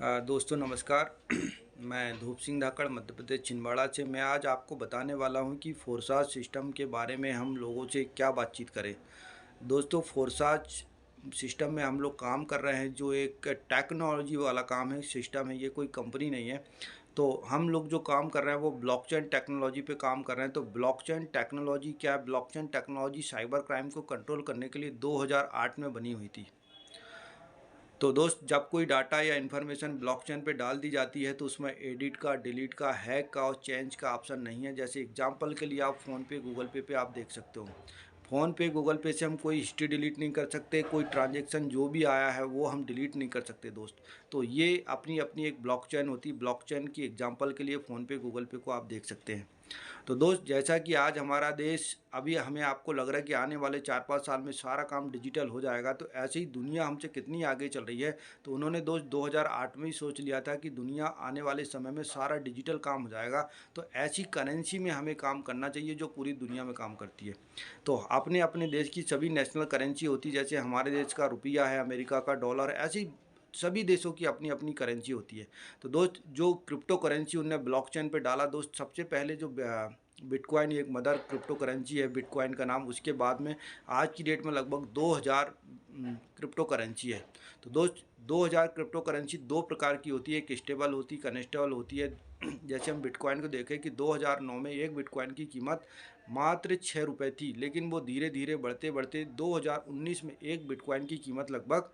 दोस्तों नमस्कार। मैं धूप सिंह धाकड़ मध्य प्रदेश छिंदवाड़ा से। मैं आज आपको बताने वाला हूं कि फोरसाज सिस्टम के बारे में हम लोगों से क्या बातचीत करें। दोस्तों फोरसाज सिस्टम में हम लोग काम कर रहे हैं, जो एक टेक्नोलॉजी वाला काम है, सिस्टम है, ये कोई कंपनी नहीं है। तो हम लोग जो काम कर रहे हैं वो ब्लॉकचेन टेक्नोलॉजी पे काम कर रहे हैं। तो ब्लॉकचेन टेक्नोलॉजी क्या है? ब्लॉकचेन टेक्नोलॉजी साइबर क्राइम को कंट्रोल करने के लिए 2008 में बनी हुई थी। तो दोस्त, जब कोई डाटा या इन्फॉर्मेशन ब्लॉकचेन पे डाल दी जाती है तो उसमें एडिट का, डिलीट का, हैक का और चेंज का ऑप्शन नहीं है। जैसे एग्जांपल के लिए आप फ़ोनपे, गूगल पे पे आप देख सकते हो। फ़ोनपे, गूगल पे से हम कोई हिस्ट्री डिलीट नहीं कर सकते, कोई ट्रांजेक्शन जो भी आया है वो हम डिलीट नहीं कर सकते दोस्त। तो ये अपनी अपनी एक ब्लॉकचेन होती है। ब्लॉकचेन की एग्जांपल के लिए फ़ोनपे, गूगल पे को आप देख सकते हैं। तो दोस्त, जैसा कि आज हमारा देश, अभी हमें आपको लग रहा है कि आने वाले 4-5 साल में सारा काम डिजिटल हो जाएगा, तो ऐसे ही दुनिया हमसे कितनी आगे चल रही है। तो उन्होंने दोस्त 2008 में ही सोच लिया था कि दुनिया आने वाले समय में सारा डिजिटल काम हो जाएगा। तो ऐसी करेंसी में हमें काम करना चाहिए जो पूरी दुनिया में काम करती है। तो अपने अपने देश की सभी नेशनल करेंसी होती है, जैसे हमारे देश का रुपया है, अमेरिका का डॉलर, ऐसी सभी देशों की अपनी अपनी करेंसी होती है। तो दोस्त, जो क्रिप्टो करेंसी उनने ब्लॉकचेन पे डाला दोस्त, सबसे पहले जो बिटकॉइन, एक मदर क्रिप्टो करेंसी है बिटकॉइन का नाम। उसके बाद में आज की डेट में लगभग 2000 क्रिप्टो करेंसी है। तो दोस्त, 2000 क्रिप्टो करेंसी दो प्रकार की होती है, एक स्टेबल होती है, कनेस्टेबल होती है। जैसे हम बिटकॉइन को देखें कि 2009 में एक बिटकॉइन की कीमत मात्र 6 रुपये थी, लेकिन वो धीरे धीरे बढ़ते बढ़ते 2019 में एक बिटकॉइन की कीमत लगभग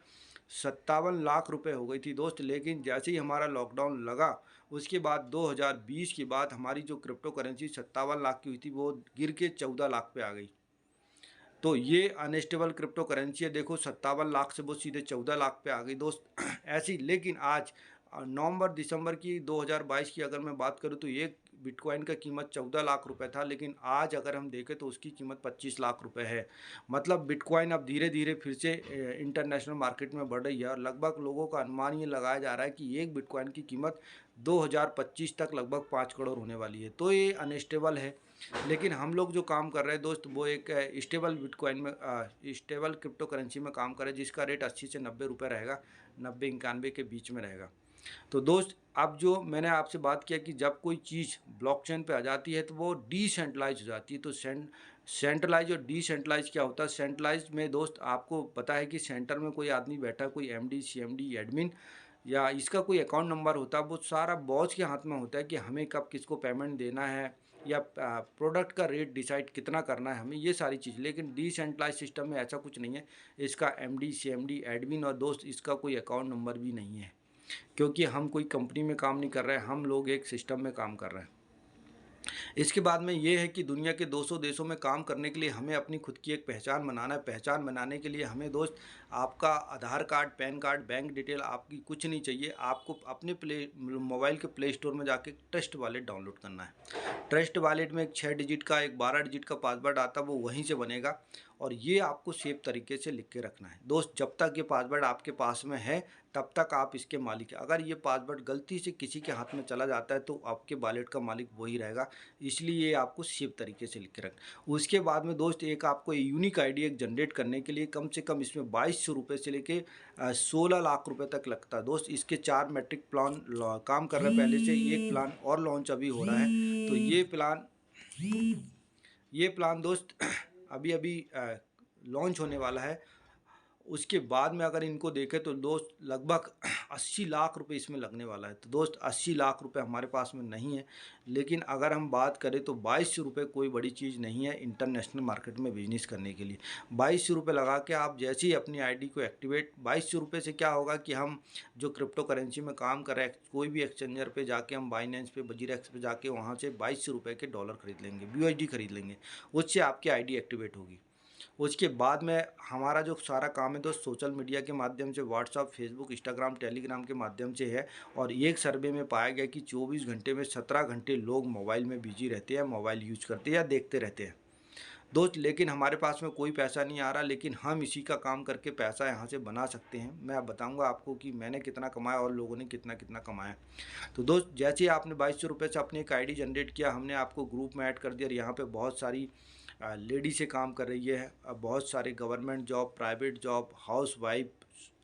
57 लाख रुपए हो गई थी दोस्त। लेकिन जैसे ही हमारा लॉकडाउन लगा, उसके बाद 2020 के बाद हमारी जो क्रिप्टो करेंसी 57 लाख की हुई थी वो गिर के 14 लाख पे आ गई। तो ये अनस्टेबल क्रिप्टो करेंसी है। देखो, 57 लाख से वो सीधे 14 लाख पे आ गई दोस्त। ऐसी, लेकिन आज नवंबर दिसंबर की 2022 की अगर मैं बात करूं तो एक बिटकॉइन का कीमत 14 लाख रुपए था, लेकिन आज अगर हम देखें तो उसकी कीमत 25 लाख रुपए है। मतलब बिटकॉइन अब धीरे धीरे फिर से इंटरनेशनल मार्केट में बढ़ रही है, और लगभग लोगों का अनुमान ये लगाया जा रहा है कि एक बिटकॉइन की कीमत 2025 तक लगभग 5 करोड़ होने वाली है। तो ये अनस्टेबल है। लेकिन हम लोग जो काम कर रहे हैं दोस्त, वो एक स्टेबल बिटकॉइन में, स्टेबल क्रिप्टो करेंसी में काम कर रहे हैं, जिसका रेट 80 से 90 रुपये रहेगा, 90-91 के बीच में रहेगा। तो दोस्त, अब जो मैंने आपसे बात किया कि जब कोई चीज़ ब्लॉकचेन पे आ जाती है तो वो डिसेंट्रलाइज हो जाती है। तो सेंट्रलाइज और डिसेंट्रलाइज क्या होता है? सेंट्रलाइज में दोस्त आपको पता है कि सेंटर में कोई आदमी बैठा है, कोई एमडी, सीएमडी, एडमिन, या इसका कोई अकाउंट नंबर होता है। वो सारा बॉस के हाथ में होता है कि हमें कब किसको पेमेंट देना है, या प्रोडक्ट का रेट डिसाइड कितना करना है हमें, ये सारी चीज़। लेकिन डिसेंट्रलाइज सिस्टम में ऐसा कुछ नहीं है। इसका एमडी, सीएमडी, एडमिन और दोस्त इसका कोई अकाउंट नंबर भी नहीं है, क्योंकि हम कोई कंपनी में काम नहीं कर रहे हैं, हम लोग एक सिस्टम में काम कर रहे हैं। इसके बाद में ये है कि दुनिया के 200 देशों में काम करने के लिए हमें अपनी खुद की एक पहचान बनाना है। पहचान बनाने के लिए हमें दोस्त आपका Aadhaar card, PAN card, bank detail आपकी कुछ नहीं चाहिए। आपको अपने मोबाइल के प्ले स्टोर में जाके ट्रस्ट वॉलेट डाउनलोड करना है। ट्रस्ट वॉलेट में एक 6 डिजिट का, एक 12 डिजिट का पासवर्ड आता है, वो वहीं से बनेगा, और ये आपको सेफ तरीके से लिख के रखना है दोस्त। जब तक ये पासवर्ड आपके पास में है तब तक आप इसके मालिक हैं। अगर ये पासवर्ड गलती से किसी के हाथ में चला जाता है तो आपके वॉलेट का मालिक वही रहेगा, इसलिए ये आपको सेफ तरीके से लिख के रखना। उसके बाद में दोस्त, एक आपको यूनिक आईडी एक जनरेट करने के लिए कम से कम इसमें 2200 रुपये से लेके 16 लाख रुपए तक लगता है दोस्त। इसके 4 मैट्रिक प्लान काम कर रहे हैं पहले से, एक प्लान और लॉन्च अभी हो रहा है। तो ये प्लान दोस्त अभी अभी लॉन्च होने वाला है। उसके बाद में अगर इनको देखें तो दोस्त लगभग 80 लाख रुपए इसमें लगने वाला है। तो दोस्त, 80 लाख रुपए हमारे पास में नहीं है, लेकिन अगर हम बात करें तो 2200 रुपये कोई बड़ी चीज़ नहीं है इंटरनेशनल मार्केट में बिजनेस करने के लिए। 2200 रुपये लगा के आप जैसे ही अपनी आईडी को एक्टिवेट, 2200 रुपये से क्या होगा कि हम जो क्रिप्टो करेंसी में काम कर रहे हैं, कोई भी एक्सचेंजर पे जाके, हम बाइनेंस पे, बजीरेक्स पे जाके वहाँ से 2200 रुपये के डॉलर खरीद लेंगे, यूएसडी खरीद लेंगे, उससे आपकी आईडी एक्टिवेट होगी। उसके बाद में हमारा जो सारा काम है दोस्त सोशल मीडिया के माध्यम से, व्हाट्सअप, फेसबुक, इंस्टाग्राम, टेलीग्राम के माध्यम से है। और एक सर्वे में पाया गया कि 24 घंटे में 17 घंटे लोग मोबाइल में बिजी रहते हैं, मोबाइल यूज करते हैं या देखते रहते हैं दोस्त। लेकिन हमारे पास में कोई पैसा नहीं आ रहा, लेकिन हम इसी का काम करके पैसा यहाँ से बना सकते हैं। मैं बताऊँगा आपको कि मैंने कितना कमाया और लोगों ने कितना कितना कमाया। तो दोस्त, जैसे ही आपने 2200 रुपये से अपनी एक आईडी जनरेट किया, हमने आपको ग्रुप में ऐड कर दिया, और यहाँ पे बहुत सारी लेडी से काम कर रही है, बहुत सारे government job, private job, house wife,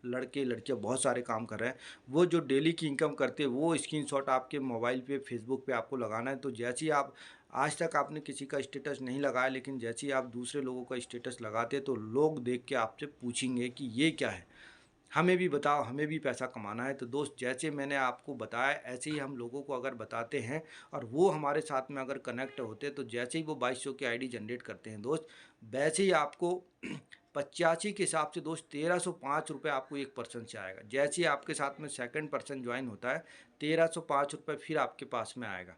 लड़के लड़कियां बहुत सारे काम कर रहे हैं, वो जो डेली की इनकम करते हैं वो स्क्रीनशॉट आपके मोबाइल पे फेसबुक पे आपको लगाना है। तो जैसे ही आप आज तक आपने किसी का स्टेटस नहीं लगाया, लेकिन जैसे ही आप दूसरे लोगों का स्टेटस लगाते तो लोग देख के आपसे पूछेंगे कि ये क्या है, हमें भी बताओ, हमें भी पैसा कमाना है। तो दोस्त, जैसे मैंने आपको बताया ऐसे ही हम लोगों को अगर बताते हैं और वो हमारे साथ में अगर कनेक्ट होते हैं, तो जैसे ही वो 2200 की आईडी जनरेट करते हैं दोस्त, वैसे ही आपको 85 के हिसाब से दोस्त 1305 रुपये आपको एक पर्सन से आएगा। जैसे ही आपके साथ में सेकंड पर्सन ज्वाइन होता है, 1305 रुपये फिर आपके पास में आएगा।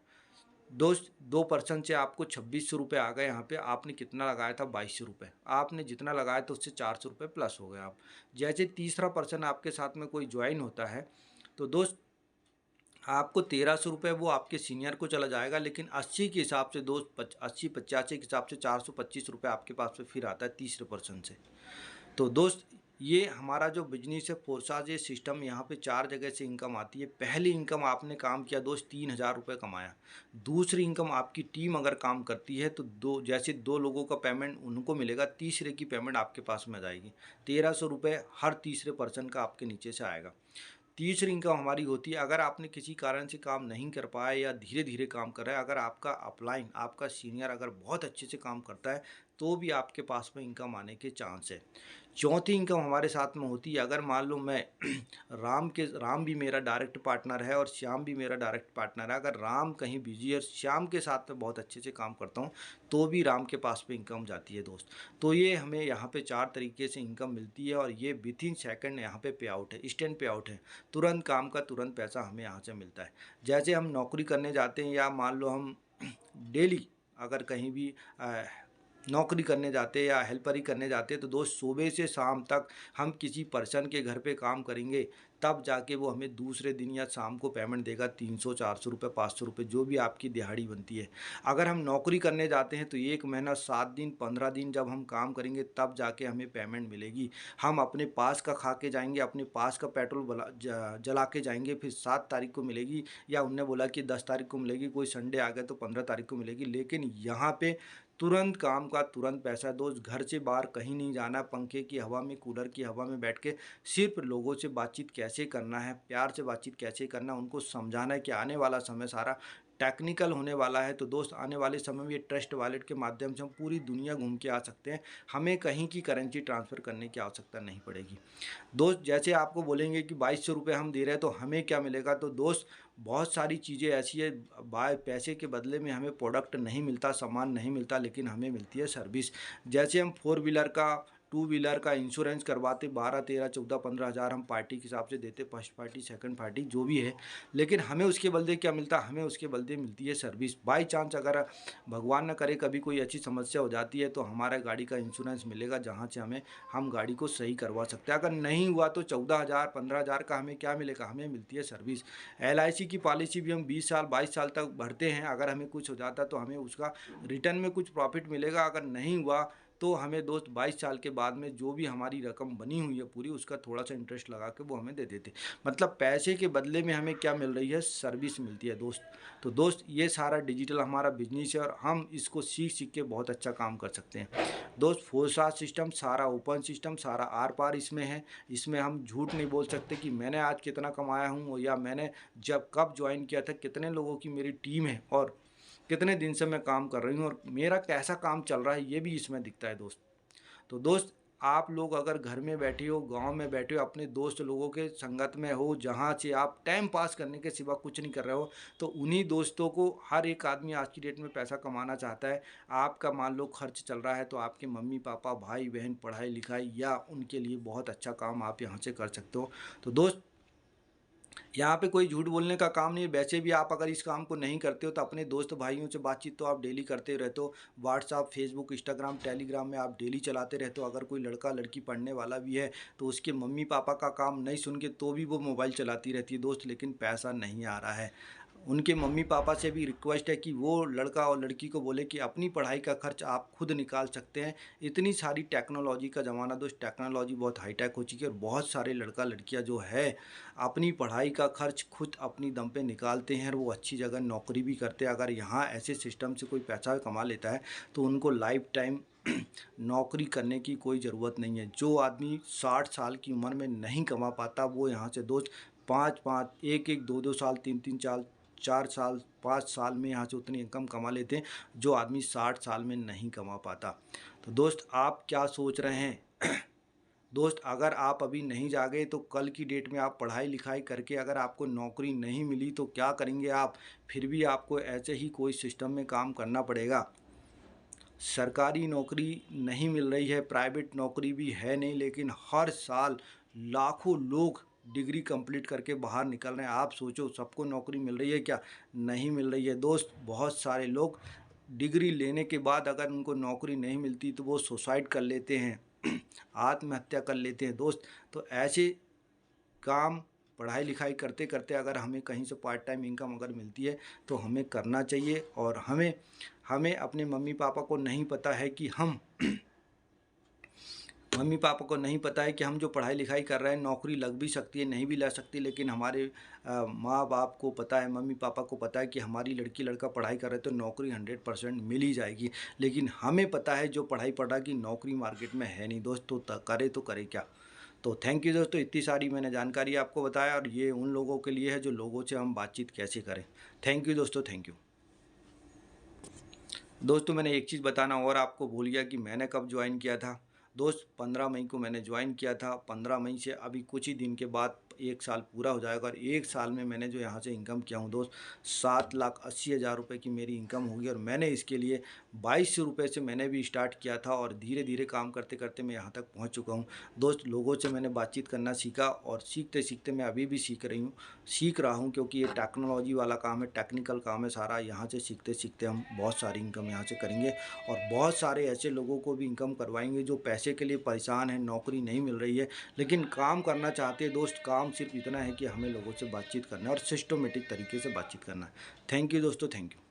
दोस्त, 2% से आपको 2600 रुपये आ गए। यहाँ पे आपने कितना लगाया था? 2200 रुपये। आपने जितना लगाया था उससे 400 रुपये प्लस हो गए आप। जैसे तीसरा पर्सन आपके साथ में कोई ज्वाइन होता है, तो दोस्त आपको 1300 रुपये वो आपके सीनियर को चला जाएगा, लेकिन 80 के हिसाब से दोस्त 80-85 के हिसाब से 425 रुपये आपके पास में फिर आता है तीसरे पर्सन से। तो दोस्त, ये हमारा जो बिजनेस है फोर्साज, ये सिस्टम यहाँ पे 4 जगह से इनकम आती है। पहली इनकम, आपने काम किया दोस्त 3000 रुपये कमाया। दूसरी इनकम, आपकी टीम अगर काम करती है तो जैसे 2 लोगों का पेमेंट उनको मिलेगा, तीसरे की पेमेंट आपके पास में आ जाएगी। 1300 रुपये हर तीसरे पर्सन का आपके नीचे से आएगा। तीसरी इनकम हमारी होती है, अगर आपने किसी कारण से काम नहीं कर पाया या धीरे धीरे काम कर रहा है, अगर आपका अपलाइन, आपका सीनियर अगर बहुत अच्छे से काम करता है, तो भी आपके पास में इनकम आने के चांस है। चौथी इनकम हमारे साथ में होती है, अगर मान लो मैं राम भी मेरा डायरेक्ट पार्टनर है और श्याम भी मेरा डायरेक्ट पार्टनर है, अगर राम कहीं बिजी है, श्याम के साथ में बहुत अच्छे से काम करता हूँ, तो भी राम के पास में इनकम जाती है दोस्त। तो ये हमें यहाँ पे 4 तरीके से इनकम मिलती है और ये विथिन सेकंड यहाँ पे पे आउट है, इंस्टेंट पे आउट है। तुरंत काम का तुरंत पैसा हमें यहाँ से मिलता है। जैसे हम नौकरी करने जाते हैं या मान लो हम डेली अगर कहीं भी नौकरी करने जाते हैं या हेल्पर ही करने जाते हैं, तो दोस्त सुबह से शाम तक हम किसी पर्सन के घर पे काम करेंगे, तब जाके वो हमें दूसरे दिन या शाम को पेमेंट देगा। 300-400 रुपये, 500 रुपये, जो भी आपकी दिहाड़ी बनती है। अगर हम नौकरी करने जाते हैं तो 1 महीना, 7 दिन, 15 दिन जब हम काम करेंगे तब जाके हमें पेमेंट मिलेगी। हम अपने पास का खा के जाएंगे, अपने पास का पेट्रोल जला के जाएंगे, फिर 7 तारीख को मिलेगी, या उनने बोला कि 10 तारीख को मिलेगी, कोई संडे आ गया तो 15 तारीख को मिलेगी। लेकिन यहाँ पे तुरंत काम का तुरंत पैसा। दोस्त, घर से बाहर कहीं नहीं जाना, पंखे की हवा में, कूलर की हवा में बैठ के सिर्फ लोगों से बातचीत कैसे करना है, प्यार से बातचीत कैसे करना है, उनको समझाना है कि आने वाला समय सारा टेक्निकल होने वाला है। तो दोस्त, आने वाले समय में ये ट्रस्ट वॉलेट के माध्यम से हम पूरी दुनिया घूम के आ सकते हैं, हमें कहीं की करेंसी ट्रांसफ़र करने की आवश्यकता नहीं पड़ेगी। दोस्त, जैसे आपको बोलेंगे कि 2200 रुपये हम दे रहे हैं तो हमें क्या मिलेगा, तो दोस्त बहुत सारी चीज़ें ऐसी है, पैसे के बदले में हमें प्रोडक्ट नहीं मिलता, सामान नहीं मिलता, लेकिन हमें मिलती है सर्विस। जैसे हम 4 व्हीलर का, 2 व्हीलर का इंश्योरेंस करवाते, 12, 13, 14, 15 हज़ार हम पार्टी के हिसाब से देते, फर्स्ट पार्टी, सेकंड पार्टी, जो भी है। लेकिन हमें उसके बदले क्या मिलता? हमें उसके बदले मिलती है सर्विस। बाई चांस अगर भगवान न करे कभी कोई अच्छी समस्या हो जाती है, तो हमारा गाड़ी का इंश्योरेंस मिलेगा, जहाँ से हम गाड़ी को सही करवा सकते हैं। अगर नहीं हुआ तो 14,000, 15,000 का हमें क्या मिलेगा? हमें मिलती है सर्विस। LIC की पॉलिसी भी हम 20 साल, 22 साल तक भरते हैं। अगर हमें कुछ हो जाता तो हमें उसका रिटर्न में कुछ प्रॉफिट मिलेगा। अगर नहीं हुआ तो हमें दोस्त 22 साल के बाद में जो भी हमारी रकम बनी हुई है पूरी, उसका थोड़ा सा इंटरेस्ट लगा के वो हमें दे देते। मतलब पैसे के बदले में हमें क्या मिल रही है? सर्विस मिलती है दोस्त। तो दोस्त, ये सारा डिजिटल हमारा बिजनेस है और हम इसको सीख सीख के बहुत अच्छा काम कर सकते हैं दोस्त। फोरसाज सिस्टम सारा ओपन सिस्टम, सारा आर पार इसमें है। इसमें हम झूठ नहीं बोल सकते कि मैंने आज कितना कमाया हूँ, या मैंने जब कब ज्वाइन किया था, कितने लोगों की मेरी टीम है और कितने दिन से मैं काम कर रही हूँ और मेरा कैसा काम चल रहा है, ये भी इसमें दिखता है दोस्त। तो दोस्त, आप लोग अगर घर में बैठे हो, गांव में बैठे हो, अपने दोस्त लोगों के संगत में हो, जहां से आप टाइम पास करने के सिवा कुछ नहीं कर रहे हो, तो उन्हीं दोस्तों को, हर एक आदमी आज की डेट में पैसा कमाना चाहता है। आपका मान लो खर्च चल रहा है, तो आपके मम्मी पापा, भाई बहन, पढ़ाई लिखाई या उनके लिए बहुत अच्छा काम आप यहाँ से कर सकते हो। तो दोस्त, यहाँ पे कोई झूठ बोलने का काम नहीं है। वैसे भी आप अगर इस काम को नहीं करते हो तो अपने दोस्त भाइयों से बातचीत तो आप डेली करते रहते हो। व्हाट्सअप, फेसबुक, इंस्टाग्राम, टेलीग्राम में आप डेली चलाते रहते हो। अगर कोई लड़का लड़की पढ़ने वाला भी है तो उसके मम्मी पापा का काम नहीं सुन के तो भी वो मोबाइल चलाती रहती है दोस्त, लेकिन पैसा नहीं आ रहा है। उनके मम्मी पापा से भी रिक्वेस्ट है कि वो लड़का और लड़की को बोले कि अपनी पढ़ाई का खर्च आप खुद निकाल सकते हैं। इतनी सारी टेक्नोलॉजी का ज़माना दोस्त, टेक्नोलॉजी बहुत हाईटेक हो चुकी है और बहुत सारे लड़का लड़कियां जो है अपनी पढ़ाई का खर्च खुद अपनी दम पे निकालते हैं और वो अच्छी जगह नौकरी भी करते हैं। अगर यहाँ ऐसे सिस्टम से कोई पैसा कमा लेता है तो उनको लाइफ टाइम नौकरी करने की कोई ज़रूरत नहीं है। जो आदमी 60 साल की उम्र में नहीं कमा पाता वो यहाँ से दोस्त 5-5, 1-1, 2-2 साल, 3-3 साल, 4 साल, 5 साल में यहाँ से उतनी इनकम कमा लेते हैं जो आदमी 60 साल में नहीं कमा पाता। तो दोस्त आप क्या सोच रहे हैं? दोस्त अगर आप अभी नहीं जागे तो कल की डेट में आप पढ़ाई लिखाई करके अगर आपको नौकरी नहीं मिली तो क्या करेंगे आप? फिर भी आपको ऐसे ही कोई सिस्टम में काम करना पड़ेगा। सरकारी नौकरी नहीं मिल रही है, प्राइवेट नौकरी भी है नहीं, लेकिन हर साल लाखों लोग डिग्री कंप्लीट करके बाहर निकल रहे हैं। आप सोचो सबको नौकरी मिल रही है क्या? नहीं मिल रही है दोस्त। बहुत सारे लोग डिग्री लेने के बाद अगर उनको नौकरी नहीं मिलती तो वो सुसाइड कर लेते हैं, आत्महत्या कर लेते हैं दोस्त। तो ऐसे काम पढ़ाई लिखाई करते करते अगर हमें कहीं से पार्ट टाइम इनकम अगर मिलती है तो हमें करना चाहिए। और हमें हमें अपने मम्मी पापा को नहीं पता है कि हम मम्मी पापा को नहीं पता है कि हम जो पढ़ाई लिखाई कर रहे हैं नौकरी लग भी सकती है, नहीं भी लग सकती, लेकिन हमारे माँ बाप को पता है, मम्मी पापा को पता है कि हमारी लड़की लड़का पढ़ाई कर रहे हैं तो नौकरी 100% मिल ही जाएगी। लेकिन हमें पता है जो पढ़ाई पढ़ रहा कि नौकरी मार्केट में है नहीं दोस्त, तो करे क्या। तो थैंक यू दोस्तों, इतनी सारी मैंने जानकारी आपको बताया और ये उन लोगों के लिए है जो लोगों से हम बातचीत कैसे करें। थैंक यू दोस्तों, थैंक यू। दोस्तों मैंने एक चीज़ बताना और आपको भूल गया कि मैंने कब ज्वाइन किया था। दोस्त 15 मई को मैंने ज्वाइन किया था। 15 मई से अभी कुछ ही दिन के बाद 1 साल पूरा हो जाएगा और 1 साल में मैंने जो यहाँ से इनकम किया हूँ दोस्त 7,80,000 रुपये की मेरी इनकम होगी। और मैंने इसके लिए 2200 रुपये से मैंने भी स्टार्ट किया था और धीरे धीरे काम करते करते मैं यहाँ तक पहुँच चुका हूँ दोस्त। लोगों से मैंने बातचीत करना सीखा और सीखते सीखते मैं अभी भी सीख रहा हूँ क्योंकि ये टेक्नोलॉजी वाला काम है, टेक्निकल काम है सारा। यहाँ से सीखते सीखते हम बहुत सारी इनकम यहाँ से करेंगे और बहुत सारे ऐसे लोगों को भी इनकम करवाएंगे जो पैसे के लिए परेशान हैं, नौकरी नहीं मिल रही है लेकिन काम करना चाहते हैं दोस्त। काम सिर्फ इतना है कि हमें लोगों से बातचीत करना है और सिस्टमेटिक तरीके से बातचीत करना है। थैंक यू दोस्तों, थैंक यू।